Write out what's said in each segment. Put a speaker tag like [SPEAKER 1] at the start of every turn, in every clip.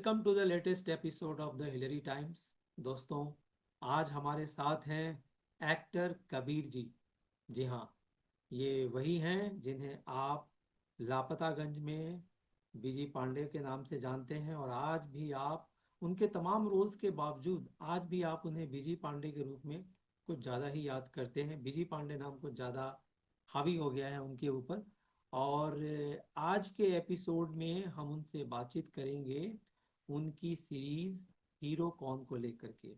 [SPEAKER 1] Welcome to the latest episode of the Hillary Times. दोस्तों, आज हमारे साथ हैं एक्टर कबीर जी। जी हाँ, ये वही हैं जिन्हें आप लापतागंज में बीजी पांडे के नाम से जानते हैं, और आज भी आप उनके तमाम रोल्स के बावजूद आज भी आप उन्हें बीजी पांडे के रूप में कुछ ज़्यादा ही याद करते हैं। बीजी पांडे नाम कुछ ज़्यादा हावी हो गया है उनके ऊपर। और आज के एपिसोड में हम उनसे बातचीत करेंगे उनकी सीरीज हीरो कौन को लेकर के।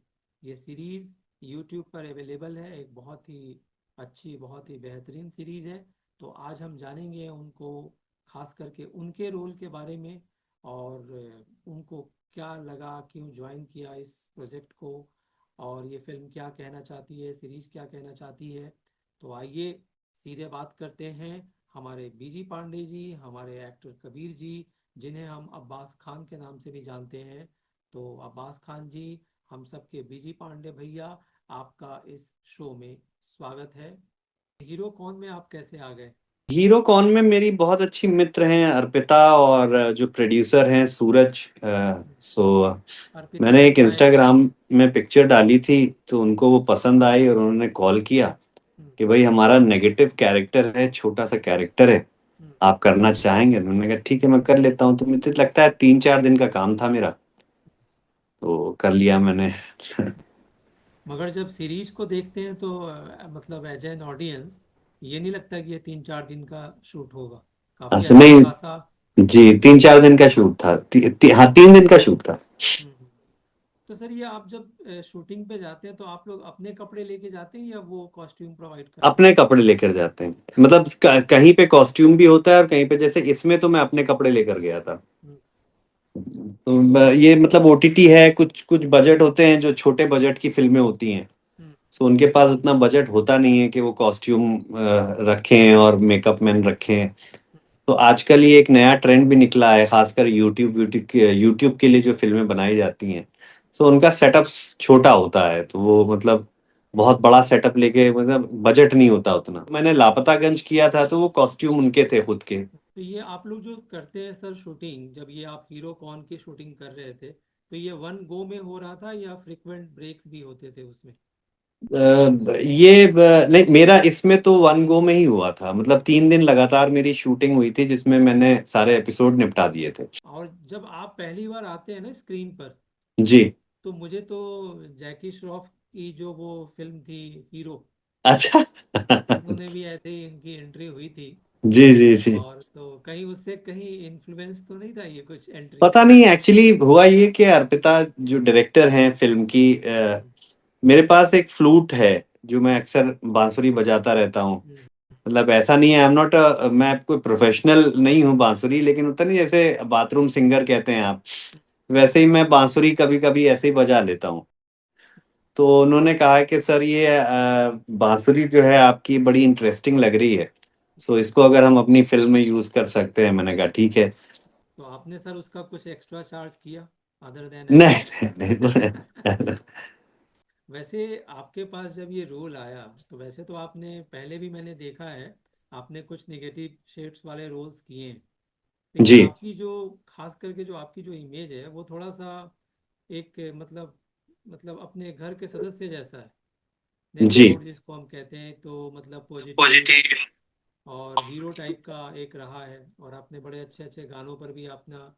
[SPEAKER 1] ये सीरीज यूट्यूब पर अवेलेबल है, एक बहुत ही अच्छी, बहुत ही बेहतरीन सीरीज है। तो आज हम जानेंगे उनको, खास करके उनके रोल के बारे में, और उनको क्या लगा, क्यों ज्वाइन किया इस प्रोजेक्ट को, और ये फिल्म क्या कहना चाहती है, सीरीज क्या कहना चाहती है। तो आइए सीधे बात करते हैं हमारे बीजी पांडे जी, हमारे एक्टर कबीर जी, जिन्हें हम अब्बास खान के नाम से भी जानते हैं। तो अब्बास खान जी, हम सबके बीजी पांडे भैया, आपका इस शो में स्वागत है। हीरो कौन में आप कैसे आ गए?
[SPEAKER 2] हीरो कौन में मेरी बहुत अच्छी मित्र हैं अर्पिता, और जो प्रोड्यूसर हैं सूरज। सो
[SPEAKER 1] अर्पिता
[SPEAKER 2] मैंने
[SPEAKER 1] जी
[SPEAKER 2] एक
[SPEAKER 1] शायद।
[SPEAKER 2] इंस्टाग्राम में पिक्चर डाली थी, तो उनको वो पसंद आई और उन्होंने कॉल किया
[SPEAKER 1] हम्म,
[SPEAKER 2] कि भाई हमारा नेगेटिव कैरेक्टर है, छोटा सा कैरेक्टर है,
[SPEAKER 1] हम्म।
[SPEAKER 2] आप करना चाहेंगे? तो मैंने कहा ठीक है, मैं कर लेता हूँ। तो मुझे लगता है 3-4 दिन का काम था मेरा, तो कर लिया मैंने।
[SPEAKER 1] मगर जब सीरीज को देखते हैं तो मतलब एज एन ऑडियंस, ये नहीं लगता कि ये 3-4 दिन का शूट होगा। काफी
[SPEAKER 2] अच्छा
[SPEAKER 1] अच्छा
[SPEAKER 2] नहीं,
[SPEAKER 1] खासा।
[SPEAKER 2] जी 3-4 दिन का शूट था। हाँ, 3 दिन का शूट था।
[SPEAKER 1] हम्म, हम्म। तो सर, ये आप जब शूटिंग पे जाते हैं तो आप लोग अपने कपड़े लेके जाते हैं या वो कॉस्ट्यूम प्रोवाइड करते हैं?
[SPEAKER 2] अपने कपड़े लेकर जाते हैं, मतलब कहीं पे कॉस्ट्यूम भी होता है और कहीं पे, जैसे इसमें तो मैं अपने कपड़े लेकर गया था।
[SPEAKER 1] हम्म।
[SPEAKER 2] तो
[SPEAKER 1] तो
[SPEAKER 2] ये मतलब ओटीटी है, कुछ कुछ बजट होते हैं जो छोटे बजट की फिल्में होती हैं,
[SPEAKER 1] हम्म,
[SPEAKER 2] तो उनके पास उतना बजट होता नहीं है कि वो कॉस्ट्यूम रखें और मेकअप मैन रखें। तो आजकल ये एक नया ट्रेंड भी निकला है, खासकर यूट्यूब के लिए जो फिल्में बनाई जाती हैं, तो उनका सेटअप छोटा होता है, तो वो मतलब बहुत बड़ा सेटअप लेके, मतलब बजट नहीं होता उतना। मैंने लापतागंज किया था तो वो कॉस्ट्यूम उनके थे खुद के।
[SPEAKER 1] तो ये आप लोग जो करते हैं सर शूटिंग, जब ये आप हीरो कॉन की शूटिंग कर रहे थे, तो ये वन गो में हो रहा था या फ्रिक्वेंट ब्रेक्स भी होते थे उसमें?
[SPEAKER 2] नहीं, मेरा इसमें तो वन गो में ही हुआ था, मतलब 3 दिन लगातार मेरी शूटिंग हुई थी, जिसमें मैंने सारे एपिसोड निपटा दिए थे।
[SPEAKER 1] और जब आप पहली बार आते हैं ना स्क्रीन पर,
[SPEAKER 2] जी।
[SPEAKER 1] तो मुझे तो जैकी श्रॉफ की जो वो फिल्म थी हीरो,
[SPEAKER 2] अच्छा।
[SPEAKER 1] उन्होंने भी ऐसे ही इनकी एंट्री हुई थी।
[SPEAKER 2] जी जी जी।
[SPEAKER 1] और तो कहीं उससे कहीं इन्फ्लुएंस तो नहीं था ये कुछ एंट्री?
[SPEAKER 2] पता नहीं, एक्चुअली हुआ ये कि अर्पिता जो डायरेक्टर हैं फिल्म की,
[SPEAKER 1] हम्म,
[SPEAKER 2] मेरे पास एक फ्लूट है जो मैं अक्सर बांसुरी बजाता रहता हूँ।
[SPEAKER 1] हम्म,
[SPEAKER 2] मतलब ऐसा नहीं है, आई एम नॉट, मैं कोई प्रोफेशनल नहीं हूँ बांसुरी, लेकिन उतना नहीं, जैसे बाथरूम सिंगर कहते हैं आप, वैसे ही मैं बांसुरी कभी कभी ऐसे ही बजा लेता हूँ। तो उन्होंने कहा कि सर ये बांसुरी जो है आपकी बड़ी इंटरेस्टिंग लग रही है, सो इसको अगर हम अपनी फिल्म में यूज कर सकते हैं। मैंने कहा ठीक है।
[SPEAKER 1] तो आपने सर उसका कुछ एक्स्ट्रा चार्ज किया अदर देन एक्टिंग?
[SPEAKER 2] नहीं नहीं।
[SPEAKER 1] वैसे आपके पास जब ये रोल आया, तो वैसे तो आपने पहले भी मैंने देखा है, आपने कुछ नेगेटिव शेड्स वाले रोल्स किए हैं, लेकिन
[SPEAKER 2] जी
[SPEAKER 1] आपकी जो, खास करके जो आपकी जो इमेज है वो थोड़ा सा एक मतलब अपने घर के सदस्य जैसा है।
[SPEAKER 2] जी।
[SPEAKER 1] नेबरहुड जिसको हम कहते हैं, तो मतलब पॉजिटिव
[SPEAKER 2] पॉजिटिव।
[SPEAKER 1] और हीरो टाइप का एक रहा है। और आपने बड़े अच्छे अच्छे गानों पर भी अपना,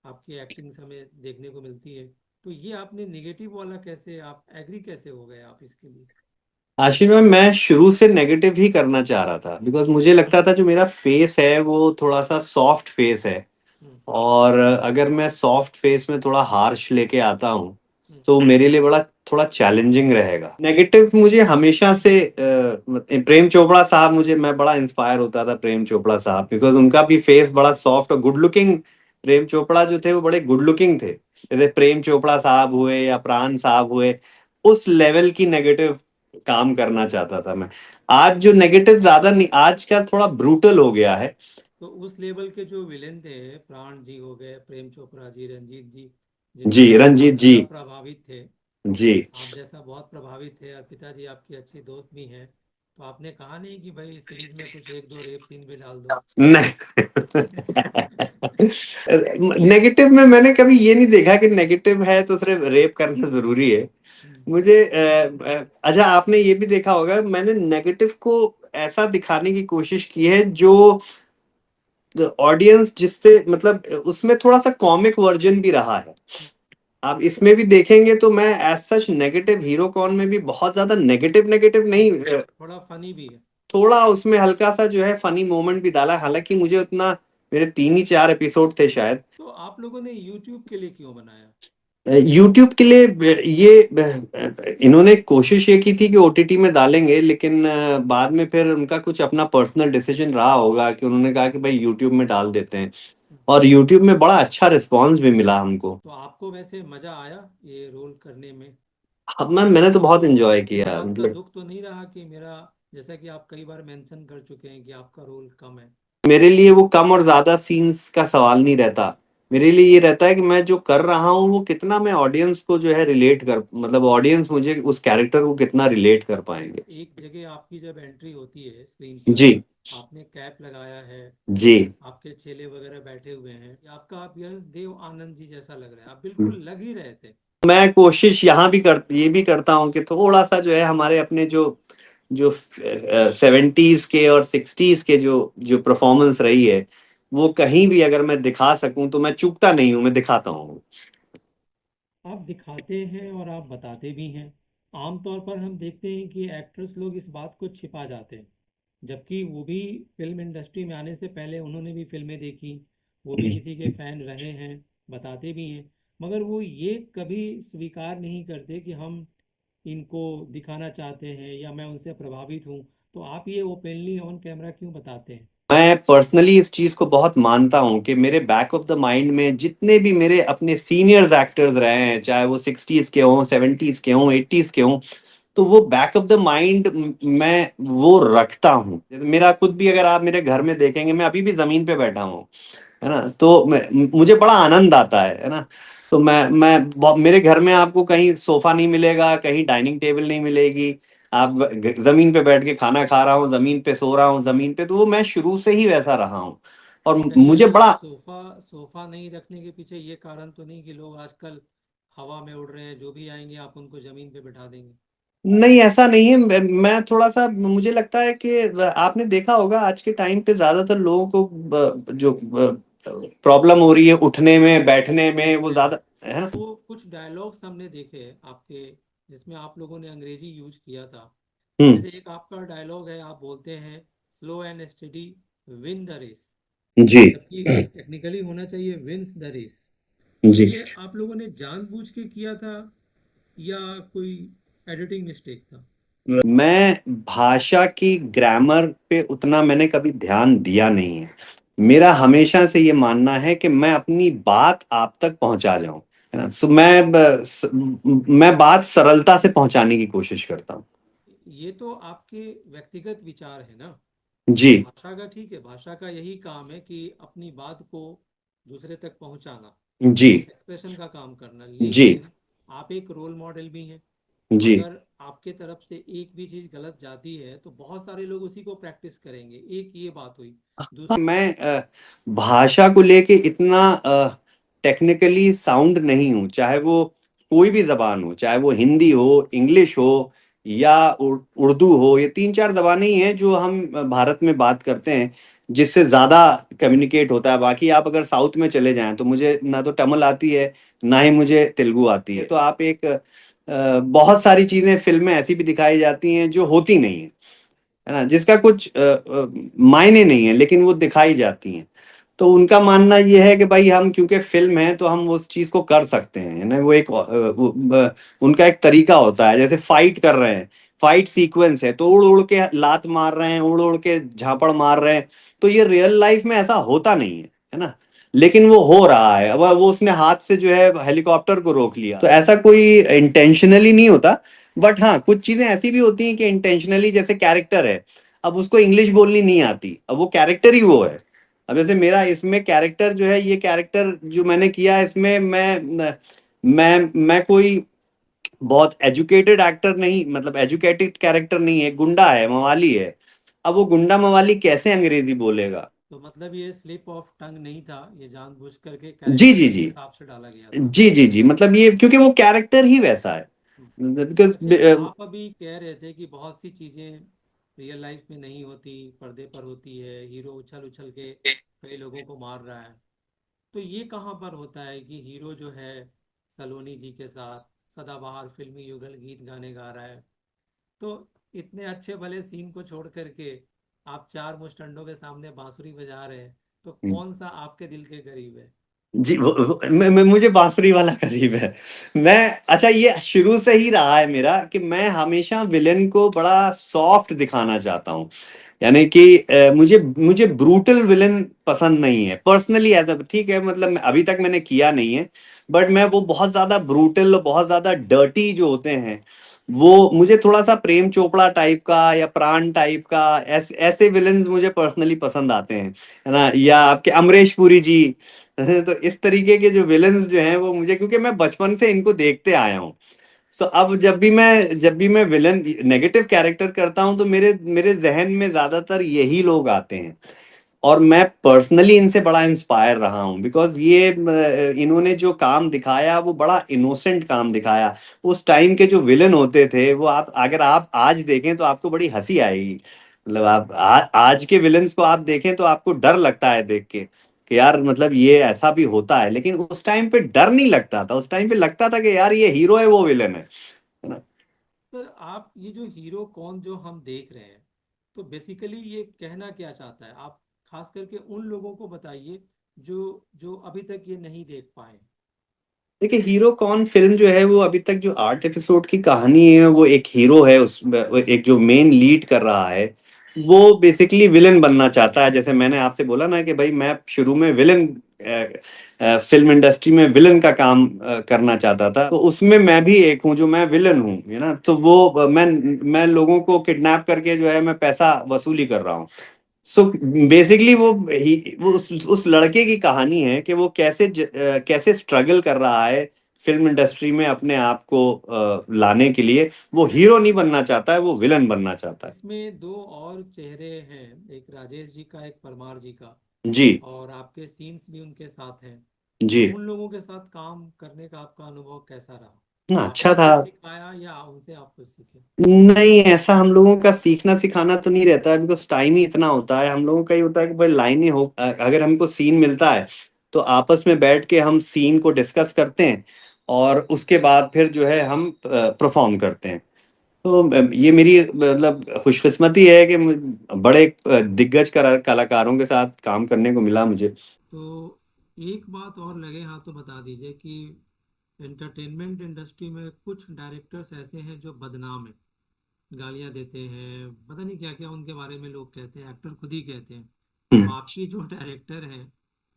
[SPEAKER 1] आपकी एक्टिंग हमें देखने को मिलती है। तो ये आपने निगेटिव वाला कैसे, आप एग्री कैसे हो गए आप इसके लिए?
[SPEAKER 2] आशीष में मैं शुरू से नेगेटिव ही करना चाह रहा था, बिकॉज मुझे लगता था जो मेरा फेस है वो थोड़ा सा सॉफ्ट फेस है,
[SPEAKER 1] हम्म,
[SPEAKER 2] और अगर मैं सॉफ्ट फेस में थोड़ा हार्श लेके आता हूँ
[SPEAKER 1] हम्म,
[SPEAKER 2] तो मेरे लिए बड़ा थोड़ा चैलेंजिंग रहेगा। नेगेटिव मुझे हमेशा से प्रेम चोपड़ा साहब, मुझे मैं बड़ा इंस्पायर होता था प्रेम चोपड़ा साहब, बिकॉज उनका भी फेस बड़ा सॉफ्ट और गुड लुकिंग। प्रेम चोपड़ा जो थे वो बड़े गुड लुकिंग थे, जैसे प्रेम चोपड़ा साहब हुए या प्राण साहब हुए, उस लेवल की नेगेटिव काम करना चाहता था मैं। आज जो नेगेटिव ज्यादा नहीं, आज का थोड़ा ब्रूटल हो गया है।
[SPEAKER 1] तो उस लेवल के जो विलेन थे, प्राण जी हो गए, प्रेम चोपड़ा जी, रंजीत जी, जिनसे
[SPEAKER 2] जी,
[SPEAKER 1] आप
[SPEAKER 2] रंजीत
[SPEAKER 1] बहुत
[SPEAKER 2] जी।
[SPEAKER 1] ज़्यादा प्रभावित थे,
[SPEAKER 2] जी
[SPEAKER 1] आप जैसा बहुत प्रभावित थे, और पिताजी आपके अच्छे दोस्त भी हैं। तो आपने कहा नहीं कि भाई इस सीरीज में कुछ एक दो रेप सीन भी डाल दो?
[SPEAKER 2] नहीं। नेगेटिव में मैंने कभी ये नहीं देखा कि नेगेटिव है तो सिर्फ रेप करना जरूरी है।
[SPEAKER 1] हम्म।
[SPEAKER 2] मुझे अच्छा, आपने ये भी देखा होगा, मैंने नेगेटिव को ऐसा दिखाने की कोशिश की है जो ऑडियंस जिससे मतलब उसमें थोड़ा सा कॉमिक वर्जन भी रहा है। आप इसमें भी देखेंगे तो मैं एज सच नेगेटिव हीरो कॉन में भी बहुत ज्यादा नेगेटिव नेगेटिव नहीं,
[SPEAKER 1] थोड़ा फनी भी है।
[SPEAKER 2] थोड़ा उसमें हल्का सा जो है फनी मोमेंट भी डाला, हालांकि मुझे उतना, मेरे 3 ही 4 एपिसोड थे शायद।
[SPEAKER 1] तो आप लोगों ने यूट्यूब के लिए क्यों बनाया?
[SPEAKER 2] यूट्यूब के लिए ये इन्होंने कोशिश ये की थी कि ओटीटी में डालेंगे, लेकिन बाद में फिर उनका कुछ अपना पर्सनल डिसीजन रहा होगा कि उन्होंने कहा कि भाई यूट्यूब में डाल देते हैं। और यूट्यूब में बड़ा अच्छा रिस्पांस भी मिला हमको।
[SPEAKER 1] तो आपको वैसे मजा आया ये रोल करने में?
[SPEAKER 2] अब मैंने तो बहुत एंजॉय
[SPEAKER 1] इस
[SPEAKER 2] किया
[SPEAKER 1] बात का
[SPEAKER 2] मतलब।
[SPEAKER 1] दुख तो नहीं रहा कि मेरा, जैसा कि आप कई बार मेंशन कर चुके हैं कि आपका रोल कम है?
[SPEAKER 2] मेरे लिए वो कम और ज्यादा सीन्स का सवाल नहीं रहता। मेरे लिए ये रहता है कि मैं जो कर रहा हूँ वो कितना मैं ऑडियंस को जो है रिलेट कर, मतलब ऑडियंस मुझे उस कैरेक्टर को कितना रिलेट कर पाएंगे।
[SPEAKER 1] एक जगह आपकी जब एंट्री होती है स्क्रीन पर,
[SPEAKER 2] जी।
[SPEAKER 1] आपने कैप लगाया है,
[SPEAKER 2] जी।
[SPEAKER 1] आपके चेले वगैरह बैठे हुए हैं, आपका अपीयरेंस देव आनंद जी जैसा लग रहा है, आप बिल्कुल लग ही रहे थे।
[SPEAKER 2] मैं कोशिश यहाँ भी कर, ये भी करता हूँ कि थोड़ा सा जो है हमारे अपने जो जो 70s के और 60s के जो जो परफॉर्मेंस रही है, वो कहीं भी अगर मैं दिखा सकूं तो मैं चूकता नहीं हूं, मैं दिखाता हूँ।
[SPEAKER 1] आप दिखाते हैं और आप बताते भी हैं। आमतौर पर हम देखते हैं कि एक्टर्स लोग इस बात को छिपा जाते हैं, जबकि वो भी फिल्म इंडस्ट्री में आने से पहले उन्होंने भी फिल्में देखी, वो भी किसी के फैन रहे हैं, बताते भी हैं। मगर वो ये कभी स्वीकार नहीं करते कि हम इनको दिखाना चाहते हैं या मैं उनसे प्रभावित हूँ। तो आप ये ओपनली ऑन कैमरा क्यों बताते हैं?
[SPEAKER 2] मैं पर्सनली इस चीज को बहुत मानता हूं कि मेरे बैक ऑफ द माइंड में जितने भी मेरे अपने सीनियर्स एक्टर्स रहे हैं, चाहे वो 60s के हों, 70s के हों, 80s के हों, तो वो बैक ऑफ द माइंड मैं वो रखता हूँ। मेरा खुद भी अगर आप मेरे घर में देखेंगे, मैं अभी भी जमीन पे बैठा हूँ, है ना, तो मुझे बड़ा आनंद आता है ना। तो मेरे घर में आपको कहीं सोफा नहीं मिलेगा, कहीं डाइनिंग टेबल नहीं मिलेगी। आप जमीन पे बैठ के खाना खा रहा हूँ, जमीन पे सो रहा हूँ, जमीन पे, तो वो मैं शुरू से ही वैसा रहा हूँ। और मुझे
[SPEAKER 1] कहीं
[SPEAKER 2] बड़ा,
[SPEAKER 1] सोफा सोफा नहीं रखने के पीछे ये कारण तो नहीं कि लोग आजकल हवा में उड़ रहे हैं, जो भी आएंगे आप उनको जमीन पे बैठा देंगे?
[SPEAKER 2] नहीं ऐसा नहीं है। मैं थोड़ा सा, मुझे लगता है कि आपने देखा होगा आज के टाइम पे ज्यादातर लोगों को जो प्रॉब्लम हो रही है उठने में बैठने में, वो ज्यादा है ना।
[SPEAKER 1] तो कुछ डायलॉग्स हमने देखे हैं आपके, जिसमें आप लोगों ने अंग्रेजी यूज किया था।
[SPEAKER 2] हम्म।
[SPEAKER 1] जैसे एक आपका डायलॉग है, आप बोलते हैं slow and steady win the race,
[SPEAKER 2] जी।
[SPEAKER 1] जबकि टेक्निकली होना चाहिए विंस द रेस। तो
[SPEAKER 2] जी।
[SPEAKER 1] ये आप लोगों ने जानबूझ के किया था या कोई एडिटिंग मिस्टेक था?
[SPEAKER 2] मैं भाषा की ग्रामर पे उतना मैंने कभी ध्यान दिया नहीं है। मेरा हमेशा से ये मानना है कि मैं अपनी बात आप तक पहुंचा जाऊं, है ना। सो मैं बात सरलता से पहुंचाने की कोशिश करता हूँ।
[SPEAKER 1] ये तो आपके व्यक्तिगत विचार है ना।
[SPEAKER 2] जी।
[SPEAKER 1] भाषा का ठीक है, भाषा का यही काम है कि अपनी बात को दूसरे तक पहुंचाना,
[SPEAKER 2] जी।
[SPEAKER 1] एक्सप्रेशन का काम करना।
[SPEAKER 2] जी।
[SPEAKER 1] लेकिन आप एक रोल मॉडल भी हैं।
[SPEAKER 2] जी।
[SPEAKER 1] अगर आपके तरफ से एक भी चीज गलत जाती है तो बहुत सारे लोग उसी को प्रैक्टिस करेंगे। एक ये बात हुई।
[SPEAKER 2] हाँ, मैं भाषा को लेके इतना टेक्निकली साउंड नहीं हूँ, चाहे वो कोई भी जबान हो, चाहे वो हिंदी हो, इंग्लिश हो, या उर्दू हो। ये 3 4 जबानें ही हैं जो हम भारत में बात करते हैं, जिससे ज्यादा कम्युनिकेट होता है। बाकी आप अगर साउथ में चले जाएं तो मुझे ना तो तमिल आती है, ना ही मुझे तेलुगु आती है। तो आप एक बहुत सारी चीजें फिल्म में ऐसी भी दिखाई जाती हैं जो होती नहीं है, है ना, जिसका कुछ मायने नहीं है, लेकिन वो दिखाई जाती हैं। तो उनका मानना ये है कि भाई हम क्योंकि फिल्म है तो हम उस चीज को कर सकते हैं, है ना। वो एक उनका एक तरीका होता है, जैसे फाइट कर रहे हैं, फाइट सीक्वेंस है तो उड़ उड़ के लात मार रहे हैं, उड़ उड़ के झापड़ मार रहे हैं। तो ये रियल लाइफ में ऐसा होता नहीं है ना, लेकिन वो हो रहा है। अब वो उसने हाथ से जो है हेलीकॉप्टर को रोक लिया, तो ऐसा कोई इंटेंशनली नहीं होता। बट हाँ, कुछ चीजें ऐसी भी होती हैं कि इंटेंशनली, जैसे कैरेक्टर है, अब उसको इंग्लिश बोलनी नहीं आती, अब वो कैरेक्टर ही वो है। अब जैसे मेरा इसमें कैरेक्टर जो है, ये कैरेक्टर जो मैंने किया इसमें मैं कोई बहुत एजुकेटेड एक्टर नहीं, मतलब एजुकेटेड कैरेक्टर नहीं है, गुंडा है, मवाली है। अब वो गुंडा मवाली कैसे अंग्रेजी बोलेगा?
[SPEAKER 1] तो मतलब ये स्लिप ऑफ टंग नहीं था, ये जानबूझ करके
[SPEAKER 2] जी जी
[SPEAKER 1] कैरेक्टर के
[SPEAKER 2] जी।
[SPEAKER 1] हिसाब से डाला गया था।
[SPEAKER 2] जी जी जी, मतलब ये क्योंकि वो कैरेक्टर ही वैसा है,
[SPEAKER 1] हम्म।
[SPEAKER 2] बिकॉज।
[SPEAKER 1] अच्छा, आप अभी कह रहे थे कि बहुत सी चीजें रियल लाइफ में नहीं होती, पर्दे पर होती है, हीरो उछल उछल के कई लोगों को मार रहा है। तो ये कहाँ पर होता है कि हीरो जो है सलोनी जी के साथ सदाबहार फिल्मी युगल गीत गाने गा रहा है, तो इतने अच्छे भले सीन को छोड़ करके आप चार मुस्टंडों के सामने बांसुरी बजा रहे हैं, तो कौन सा आपके दिल के करीब है?
[SPEAKER 2] जी मुझे बांसुरी वाला करीब है। मैं, अच्छा, ये शुरू से ही रहा है मेरा कि मैं हमेशा विलेन को बड़ा सॉफ्ट दिखाना चाहता हूँ। यानी कि मुझे मुझे ब्रूटल विलेन पसंद नहीं है पर्सनली, एज अ, ठीक है, मतलब अभी तक मैंने किया नहीं है। बट मैं वो बहुत ज्यादा ब्रूटल, बहुत ज्यादा डर्टी जो होते हैं, वो मुझे थोड़ा सा प्रेम चोपड़ा टाइप का या प्राण टाइप का, ऐसे विलेन्स मुझे पर्सनली पसंद आते हैं, है ना, या आपके अमरीश पुरी जी। तो इस तरीके के जो विलेन्स जो हैं वो मुझे, क्योंकि मैं बचपन से इनको देखते आया हूँ। सो अब जब भी मैं विलन नेगेटिव कैरेक्टर करता हूं तो मेरे मेरे जहन में ज्यादातर यही लोग आते हैं। और मैं पर्सनली इनसे बड़ा इंस्पायर रहा हूं, बिकॉज ये इन्होंने जो काम दिखाया वो बड़ा इनोसेंट काम दिखाया। उस टाइम के जो विलन होते थे वो, आप अगर आप आज देखें तो आपको बड़ी हंसी आएगी। मतलब आप आज के विलन्स को आप देखें तो आपको डर लगता है देख के कि यार, मतलब ये ऐसा भी होता है, लेकिन उस टाइम पे डर नहीं लगता था, उस टाइम पे लगता था कि यार ये हीरो है, वो विलन है ना।
[SPEAKER 1] तो आप ये जो हीरो कौन जो हम देख रहे हैं, तो बेसिकली ये कहना क्या चाहता है? आप खास करके उन लोगों को बताइए जो जो अभी तक ये नहीं देख पाए।
[SPEAKER 2] देखिए, हीरो कौन फिल्म जो है वो अभी तक जो 8 एपिसोड की कहानी है, वो एक हीरो है, उस वो एक जो मेन लीड कर रहा है, वो बेसिकली विलन बनना चाहता है। जैसे मैंने आपसे बोला ना कि भाई मैं शुरू में विलन, फिल्म इंडस्ट्री में विलन का काम करना चाहता था, तो उसमें मैं भी एक हूँ जो मैं विलन हूँ, है ना। तो वो मैं लोगों को किडनैप करके जो है मैं पैसा वसूली कर रहा हूँ। सो बेसिकली वो उस लड़के की कहानी है कि वो कैसे स्ट्रगल कर रहा है फिल्म इंडस्ट्री में अपने आप को लाने के लिए। वो हीरो नहीं बनना चाहता है, वो विलन बनना चाहता है।
[SPEAKER 1] इसमें दो और चेहरे हैं, एक राजेश जी का, एक परमार जी का,
[SPEAKER 2] जी
[SPEAKER 1] और आपके सीन्स भी उनके साथ हैं। तो
[SPEAKER 2] जी।
[SPEAKER 1] उन लोगों के साथ काम करने का आपका अनुभव कैसा रहा?
[SPEAKER 2] ना, अच्छा
[SPEAKER 1] आपने
[SPEAKER 2] था।
[SPEAKER 1] कुछ सिखाया या उनसे आप कुछ सीखे?
[SPEAKER 2] नहीं, ऐसा हम लोगों का सीखना सिखाना तो नहीं रहता है, बिकॉज टाइम ही इतना होता है। हम लोगों का ही होता है कि भाई लाइनें हो, अगर हमको सीन मिलता है तो आपस में बैठ के हम सीन को डिस्कस करते हैं, और उसके बाद फिर जो है हम परफॉर्म करते हैं। तो ये मेरी मतलब खुशकिस्मती है कि बड़े दिग्गज कलाकारों के साथ काम करने को मिला मुझे।
[SPEAKER 1] तो एक बात और लगे हाथ तो बता दीजिए कि एंटरटेनमेंट इंडस्ट्री में कुछ डायरेक्टर्स ऐसे हैं जो बदनाम हैं, गालियां देते हैं, पता नहीं क्या क्या उनके बारे में लोग कहते हैं, एक्टर खुद ही कहते हैं। तो
[SPEAKER 2] हम्म,
[SPEAKER 1] आपकी जो डायरेक्टर हैं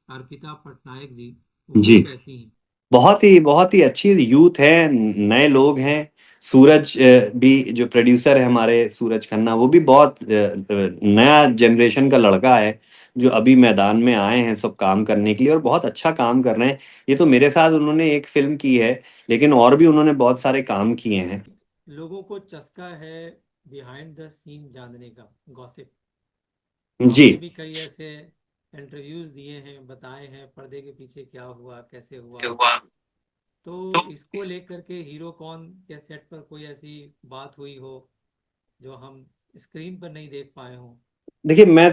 [SPEAKER 1] अर्पिता पटनायक जी, वो
[SPEAKER 2] जी।
[SPEAKER 1] कैसी हैं?
[SPEAKER 2] बहुत ही अच्छी यूथ है, नए लोग हैं। सूरज भी जो प्रोड्यूसर है हमारे, सूरज खन्ना, वो भी बहुत नया जनरेशन का लड़का है, जो अभी मैदान में आए हैं सब काम करने के लिए, और बहुत अच्छा काम कर रहे हैं। ये तो मेरे साथ उन्होंने एक फिल्म की है, लेकिन और भी उन्होंने बहुत सारे काम किए हैं।
[SPEAKER 1] लोगों को चस्का है बिहाइंड द सीन जानने का, गॉसिप।
[SPEAKER 2] जी।
[SPEAKER 1] आपने भी कई ऐसे इंटरव्यूज दिए हैं, बताए हैं पर्दे के पीछे क्या हुआ, कैसे हुआ। तो इसको लेकर के हीरो कौन के सेट पर कोई ऐसी बात हुई हो जो हम स्क्रीन पर नहीं देख पाए हों?
[SPEAKER 2] देखिए, मैं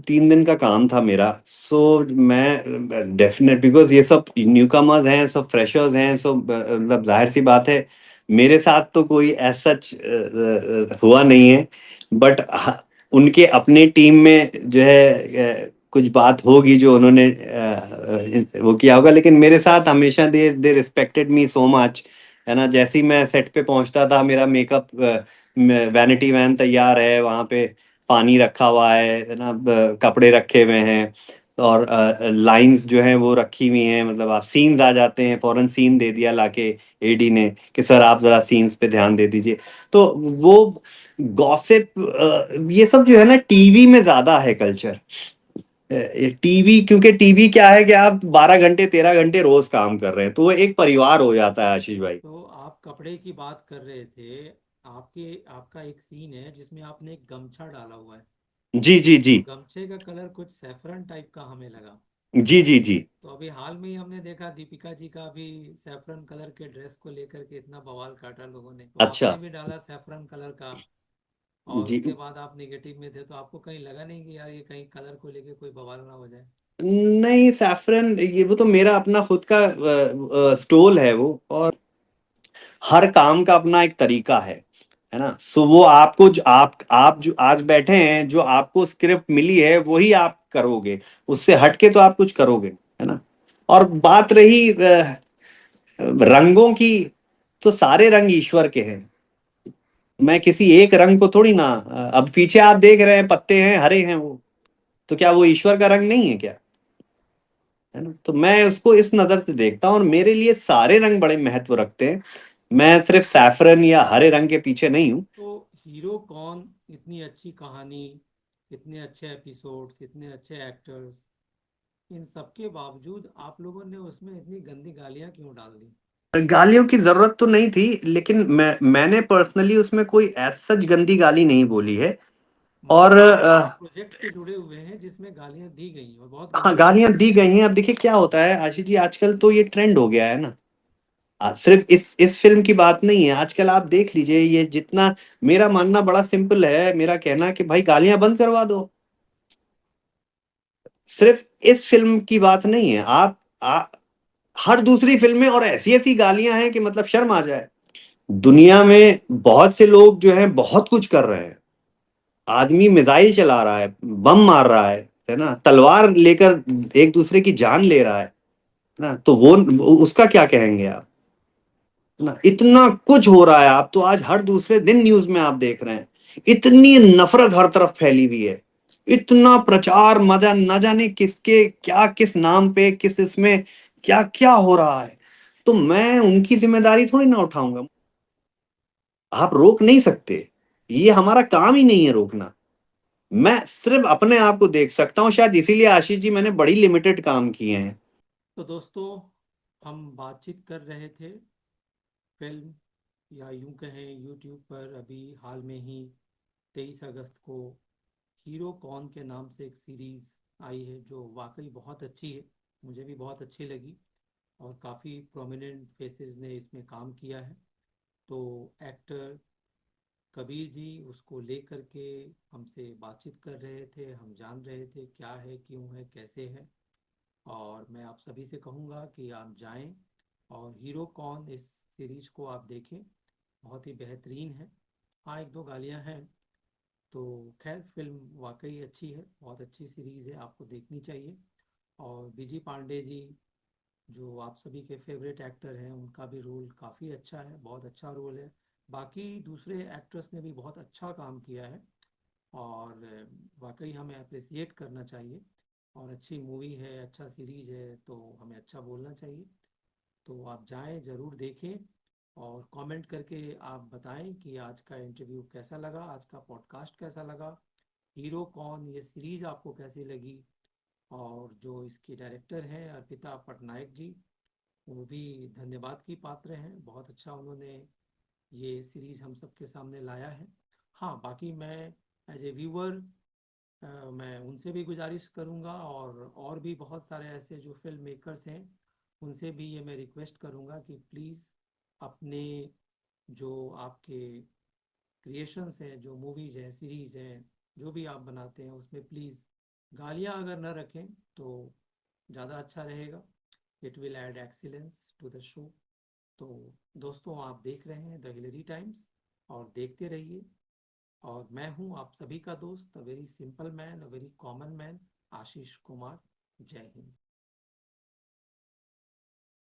[SPEAKER 2] 3 दिन का काम था मेरा। सो मैं डेफिनेट, बिकॉज ये सब न्यू कमर्स हैं, सब फ्रेशर्स हैं, सब मतलब जाहिर सी बात है, मेरे साथ तो कोई एज सच हुआ नहीं है। बट उनके अपने टीम में जो है कुछ बात होगी जो उन्होंने वो किया होगा, लेकिन मेरे साथ हमेशा दे दे रिस्पेक्टेड मी सो मच, है ना। जैसे ही मैं सेट पे पहुंचता था, मेरा मेकअप वैनिटी वैन तैयार है, वहां पे पानी रखा हुआ है ना, कपड़े रखे हुए हैं, और लाइंस जो हैं वो रखी हुई हैं। मतलब आप सीन्स आ जाते हैं, फौरन सीन दे दिया लाके एडी ने कि सर आप जरा सीन्स पे ध्यान दे दीजिए। तो वो गॉसिप, ये सब जो है ना, टीवी में ज्यादा है कल्चर। टीवी, क्योंकि टीवी क्या है कि आप 12 घंटे 13 घंटे रोज काम कर रहे हैं, तो वो एक परिवार हो जाता है, आशीष भाई।
[SPEAKER 1] तो आपका कपड़े की बात कर रहे थे, आपके आपका एक सीन है जिसमें आपने एक गमछा डाला हुआ है।
[SPEAKER 2] जी जी जी।
[SPEAKER 1] तो गमछे का कलर कुछ सैफरन टाइप का हमें लगा।
[SPEAKER 2] जी जी जी।
[SPEAKER 1] तो अभी हाल में ही हमने देखा दीपिका जी का भी सैफरन कलर के ड्रेस को लेकर के इतना बवाल काटा लोगों ने, तो
[SPEAKER 2] अच्छा।
[SPEAKER 1] आपने भी डाला सैफरन कलर का। और
[SPEAKER 2] जी।
[SPEAKER 1] उसके बाद आप निगेटिव में थे, तो आपको कहीं लगा नहीं कि यार ये कहीं कलर को लेके कोई बवाल ना हो जाए?
[SPEAKER 2] नहीं, सैफरन ये वो तो मेरा अपना खुद का स्टोल है वो, और हर काम का अपना एक तरीका है ना। सो वो आपको जो आप जो आज बैठे हैं, जो आपको स्क्रिप्ट मिली है वही आप करोगे, उससे हटके तो आप कुछ करोगे नहीं, है ना। और बात रही रंगों की, तो सारे रंग ईश्वर के हैं। मैं किसी एक रंग को थोड़ी ना, अब पीछे आप देख रहे हैं पत्ते हैं हरे हैं वो, तो क्या वो ईश्वर का रंग नहीं है क्या? है ना। तो मैं उसको इस नजर से देखता हूँ, और मेरे लिए सारे रंग बड़े महत्व रखते हैं। मैं सिर्फ सैफरन या हरे रंग के पीछे नहीं हूँ।
[SPEAKER 1] तो हीरो कौन, इतनी अच्छी कहानी, इतने अच्छे एपिसोड्स, इतने अच्छे एक्टर्स, इन सब के बावजूद आप लोगों ने उसमें इतनी गंदी गालियां क्यों डाल दी?
[SPEAKER 2] गालियों की जरूरत तो नहीं थी, लेकिन मैंने पर्सनली उसमें कोई सच गंदी गाली नहीं बोली है।
[SPEAKER 1] मतलब
[SPEAKER 2] और
[SPEAKER 1] आप एक प्रोजेक्ट से जुड़े हुए हैं जिसमें गालियां दी गई हैं और बहुत
[SPEAKER 2] हाँ,
[SPEAKER 1] गंदी
[SPEAKER 2] गालियां
[SPEAKER 1] गालियां दी
[SPEAKER 2] दी
[SPEAKER 1] गई।
[SPEAKER 2] गई हैं। अब देखिए क्या होता है आशीष जी, आजकल तो ये ट्रेंड हो गया है ना। सिर्फ इस फिल्म की बात नहीं है, आजकल आप देख लीजिए ये जितना। मेरा मानना बड़ा सिंपल है, मेरा कहना कि भाई गालियां बंद करवा दो। सिर्फ इस फिल्म की बात नहीं है। हर दूसरी फिल्म में और ऐसी ऐसी गालियां हैं कि मतलब शर्म आ जाए। दुनिया में बहुत से लोग जो हैं बहुत कुछ कर रहे हैं। आदमी मिसाइल चला रहा है, बम मार रहा है ना, तलवार लेकर एक दूसरे की जान ले रहा है ना। तो वो उसका क्या कहेंगे आप? है ना, इतना कुछ हो रहा है। आप तो आज हर दूसरे दिन न्यूज में आप देख रहे हैं, इतनी नफरत हर तरफ फैली हुई है। इतना प्रचार, मजा न जाने किसके क्या, किस नाम पे, किस इसमें क्या क्या हो रहा है। तो मैं उनकी जिम्मेदारी थोड़ी ना उठाऊंगा। आप रोक नहीं सकते, ये हमारा काम ही नहीं है रोकना। मैं सिर्फ अपने आप को देख सकता हूँ। शायद इसीलिए आशीष जी मैंने बड़ी लिमिटेड काम किए हैं।
[SPEAKER 1] तो दोस्तों, हम बातचीत कर रहे थे फिल्म, या यूं कहें यूट्यूब पर अभी हाल में ही 23 अगस्त को हीरो कौन के नाम से एक सीरीज आई है, जो वाकई बहुत अच्छी है। मुझे भी बहुत अच्छी लगी, और काफ़ी प्रोमिनेंट फेसेस ने इसमें काम किया है। तो एक्टर कबीर जी उसको लेकर के हमसे बातचीत कर रहे थे, हम जान रहे थे क्या है, क्यों है, कैसे है। और मैं आप सभी से कहूँगा कि आप जाएं और हीरो कौन इस सीरीज को आप देखें, बहुत ही बेहतरीन है। हाँ, एक दो गालियाँ हैं, तो खैर फिल्म वाकई अच्छी है, बहुत अच्छी सीरीज़ है, आपको देखनी चाहिए। और बीजी पांडे जी, जो आप सभी के फेवरेट एक्टर हैं, उनका भी रोल काफ़ी अच्छा है, बहुत अच्छा रोल है। बाकी दूसरे एक्टर्स ने भी बहुत अच्छा काम किया है, और वाकई हमें अप्रिसिएट करना चाहिए। और अच्छी मूवी है, अच्छा सीरीज है, तो हमें अच्छा बोलना चाहिए। तो आप जाएं, ज़रूर देखें, और कमेंट करके आप बताएं कि आज का इंटरव्यू कैसा लगा, आज का पॉडकास्ट कैसा लगा, हीरो कौन ये सीरीज़ आपको कैसी लगी। और जो इसके डायरेक्टर हैं अर्पिता पटनायक जी, वो भी धन्यवाद की पात्र हैं, बहुत अच्छा उन्होंने ये सीरीज़ हम सबके सामने लाया है। हाँ, बाकी मैं एज ए व्यूअर मैं उनसे भी गुजारिश करूंगा, और भी बहुत सारे ऐसे जो फिल्म मेकर्स हैं, उनसे भी ये मैं रिक्वेस्ट करूंगा कि प्लीज़ अपने जो आपके क्रिएशंस हैं, जो मूवीज़ हैं, सीरीज़ हैं, जो भी आप बनाते हैं, उसमें प्लीज़ गालियाँ अगर न रखें तो ज़्यादा अच्छा रहेगा। It will add excellence to the show. तो दोस्तों, आप देख रहे हैं द हिलरी टाइम्स, और देखते रहिए। और मैं हूं आप सभी का दोस्त, a very simple man, a very common man, Ashish Kumar. Jai Hind.